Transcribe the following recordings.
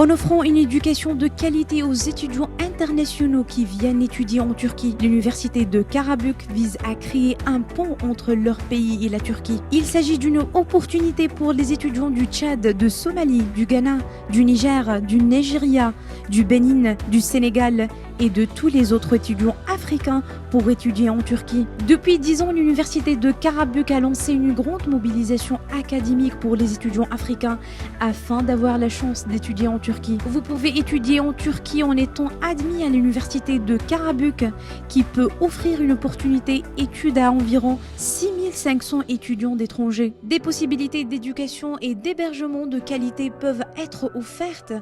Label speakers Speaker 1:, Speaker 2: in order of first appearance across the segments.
Speaker 1: En offrant une éducation de qualité aux étudiants internationaux qui viennent étudier en Turquie, l'université de Karabük vise à créer un pont entre leur pays et la Turquie. Il s'agit d'une opportunité pour les étudiants du Tchad, de Somalie, du Ghana, du Niger, du Nigeria, du Bénin, du Sénégal et de tous les autres étudiants africains pour étudier en Turquie. Depuis 10 ans, l'université de Karabük a lancé une grande mobilisation académique pour les étudiants africains afin d'avoir la chance d'étudier en Turquie. Vous pouvez étudier en Turquie en étant admis à l'université de Karabük qui peut offrir une opportunité études à environ 6500 étudiants d'étrangers. Des possibilités d'éducation et d'hébergement de qualité peuvent être offertes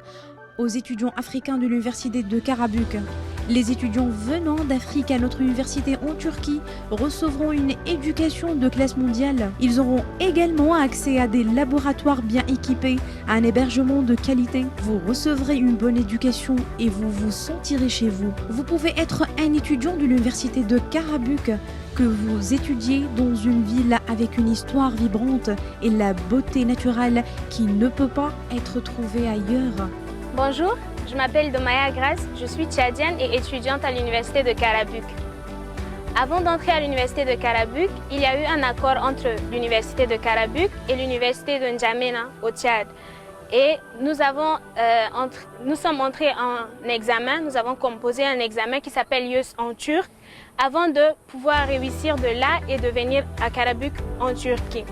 Speaker 1: aux étudiants africains de l'université de Karabük. Les étudiants venant d'Afrique à notre université en Turquie recevront une éducation de classe mondiale. Ils auront également accès à des laboratoires bien équipés, à un hébergement de qualité. Vous recevrez une bonne éducation et vous vous sentirez chez vous. Vous pouvez être un étudiant de l'université de Karabük, que vous étudiez dans une ville avec une histoire vibrante et la beauté naturelle qui ne peut pas être trouvée ailleurs.
Speaker 2: Bonjour, je m'appelle Domaya Grace, je suis tchadienne et étudiante à l'université de Karabük. Avant d'entrer à l'université de Karabük, il y a eu un accord entre l'université de Karabük et l'université de N'Djamena au Tchad. Et nous sommes entrés en examen, nous avons composé un examen qui s'appelle YÖS en turc avant de pouvoir réussir de là et de venir à Karabük en Turquie.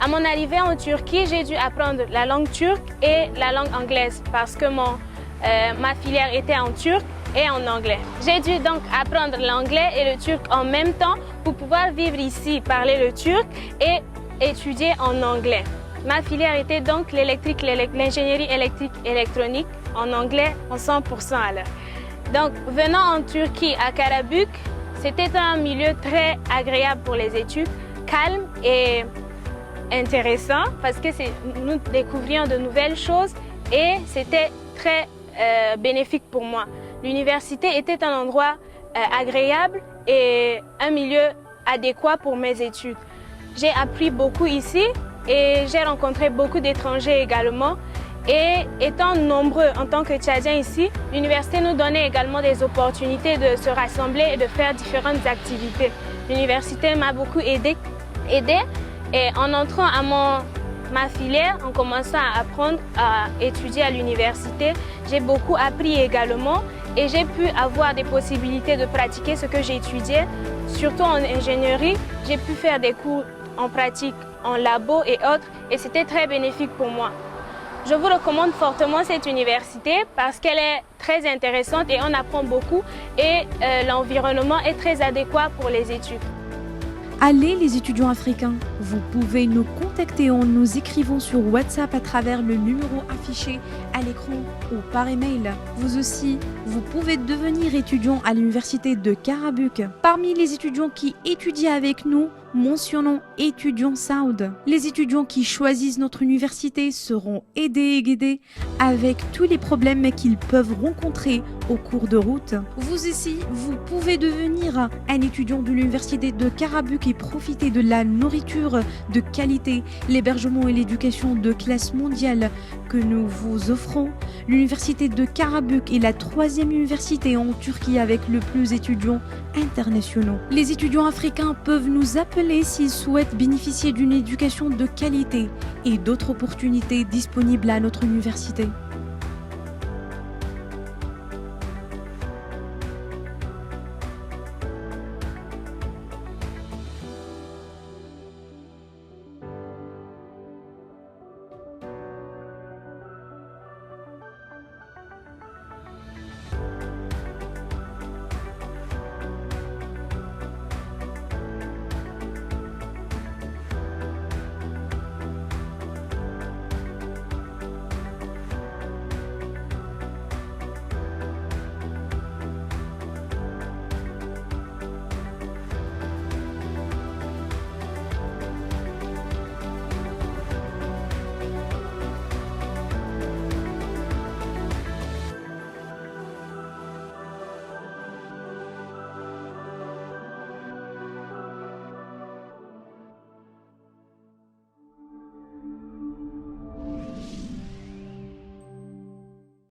Speaker 2: À mon arrivée en Turquie, j'ai dû apprendre la langue turque et la langue anglaise parce que ma filière était en turc et en anglais. J'ai dû donc apprendre l'anglais et le turc en même temps pour pouvoir vivre ici, parler le turc et étudier en anglais. Ma filière était donc l'ingénierie électrique électronique en anglais en 100% à l'heure. Donc venant en Turquie à Karabük, c'était un milieu très agréable pour les études, calme et intéressant parce que nous découvrions de nouvelles choses et c'était très bénéfique pour moi. L'université était un endroit agréable et un milieu adéquat pour mes études. J'ai appris beaucoup ici et j'ai rencontré beaucoup d'étrangers également. Et étant nombreux en tant que Tchadiens ici, l'université nous donnait également des opportunités de se rassembler et de faire différentes activités. L'université m'a beaucoup aidé. Et en entrant à ma filière, en commençant à apprendre à étudier à l'université, j'ai beaucoup appris également et j'ai pu avoir des possibilités de pratiquer ce que j'ai étudié. Surtout en ingénierie, j'ai pu faire des cours en pratique, en labo et autres et c'était très bénéfique pour moi. Je vous recommande fortement cette université parce qu'elle est très intéressante et on apprend beaucoup et l'environnement est très adéquat pour les études.
Speaker 1: Allez les étudiants africains, vous pouvez nous contacter en nous écrivant sur WhatsApp à travers le numéro affiché à l'écran ou par email. Vous aussi, vous pouvez devenir étudiant à l'université de Karabük. Parmi les étudiants qui étudient avec nous, mentionnons étudiants Saoud. Les étudiants qui choisissent notre université seront aidés et guidés avec tous les problèmes qu'ils peuvent rencontrer au cours de route. Vous aussi, vous pouvez devenir un étudiant de l'université de Karabük et profiter de la nourriture de qualité, l'hébergement et l'éducation de classe mondiale que nous vous offrons. L'université de Karabük est la 3e université en Turquie avec le plus d'étudiants internationaux. Les étudiants africains peuvent nous appeler s'ils souhaitent bénéficier d'une éducation de qualité et d'autres opportunités disponibles à notre université.